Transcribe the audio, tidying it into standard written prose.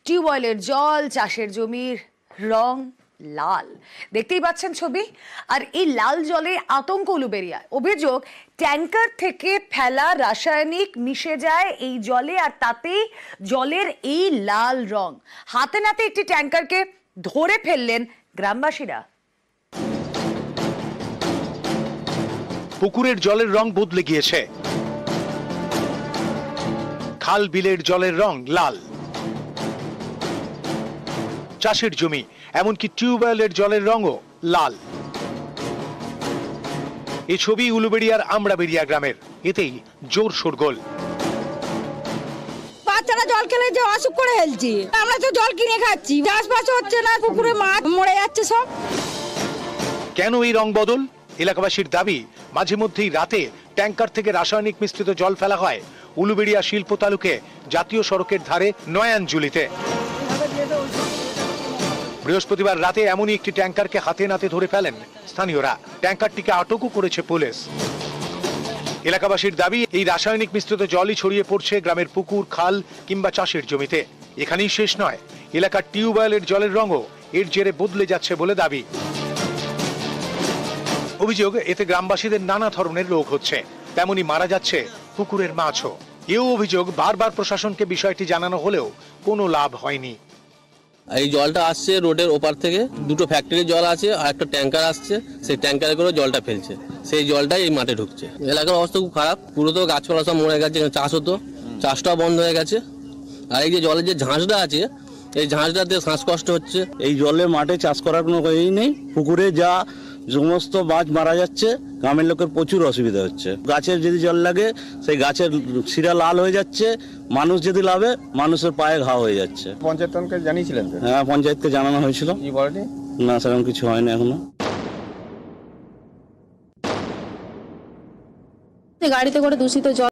টিউবওয়েলের জল, চাষের জমির রং লাল। দেখতেই পাচ্ছেন ছবি। আর এই লাল জলে আতঙ্ক উলুবেড়িয়ায়। অভিযোগ, ট্যাঙ্কার থেকে ফেলা রাসায়নিক মিশে যায় এই জলে, আর তাতেই জলের এই লাল রং। হাতে নাতে একটি ট্যাঙ্কারকে ধরে ফেললেন গ্রামবাসীরা। পুকুরের জলের রং বদলে গিয়েছে, খাল বিলের জলের রং লাল, চাষের জমি এমনকি টিউবওয়েলের জলের রঙও লাল। এই ছবি উলুবেড়িয়ার আমরাবেড়িয়া গ্রামের। এতেই জোর শোরগোল। বাচ্চারা জল খেলে যে অসুখ করে ফেলছি, আমরা তো জল কিনে খাচ্ছি, চাষবাস হচ্ছে না, পুকুরে মাছ মরে যাচ্ছে সব। কেন এই রং বদল? এলাকাবাসীর দাবি, মাঝে মধ্যেই রাতে ট্যাঙ্কার থেকে রাসায়নিক মিশ্রিত জল ফেলা হয় উলুবেড়িয়া শিল্প তালুকে জাতীয় সড়কের ধারে নয়ানজুলিতে। বৃহস্পতিবার রাতে এমনই একটি ট্যাঙ্কারকে হাতে নাতে ধরে ফেলেন স্থানীয়রা। ট্যাঙ্কারটিকে আটকও করেছে পুলিশ। এলাকাবাসীর দাবি, এই রাসায়নিক মিশ্রিত জলই ছড়িয়ে পড়ছে গ্রামের পুকুর, খাল কিংবা চাষের জমিতে। এখানেই শেষ নয়, এলাকার টিউবওয়েলের জলের রঙও এর জেরে বদলে যাচ্ছে বলে দাবি। অভিযোগ, এতে গ্রামবাসীদের নানা ধরনের রোগ হচ্ছে, তেমনি মারা যাচ্ছে পুকুরের মাছও। এও অভিযোগ, বারবার প্রশাসনকে বিষয়টি জানানো হলেও কোনো লাভ হয়নি। এই জলটা আসছে রোডের ওপার থেকে, দুটো ফ্যাক্টরির জল আছে আর একটা ট্যাঙ্কার আসছে, সেই ট্যাঙ্কারে করে জলটা ফেলছে, সেই জলটাই এই মাঠে ঢুকছে। এলাকার অবস্থা খুব খারাপ, পুরো তো গাছপালা সব মরে গেছে, চাষ হতো, চাষটাও বন্ধ হয়ে গেছে। আর এই যে জলের যে ঝাঁসটা আছে, এই ঝাঁসটাতে শ্বাসকষ্ট হচ্ছে। এই জলে মাঠে চাষ করার কোনো ইয়ে নেই, পুকুরে যা সমস্ত মাছ মারা যাচ্ছে, গ্রামের লোকের প্রচুর অসুবিধা হচ্ছে। গাছের যদি জল লাগে, সেই গাছের শিরা লাল হয়ে যাচ্ছে, মানুষ যদি লাভে মানুষের পায়ে ঘা হয়ে যাচ্ছে। পঞ্চায়েতকে জানিয়েছিলেন? হ্যাঁ, পঞ্চায়েতকে জানানো হয়েছিল। কি বলেনি? না, সেরকম কিছু হয়নি এখনো। গাড়িতে করে দূষিত জল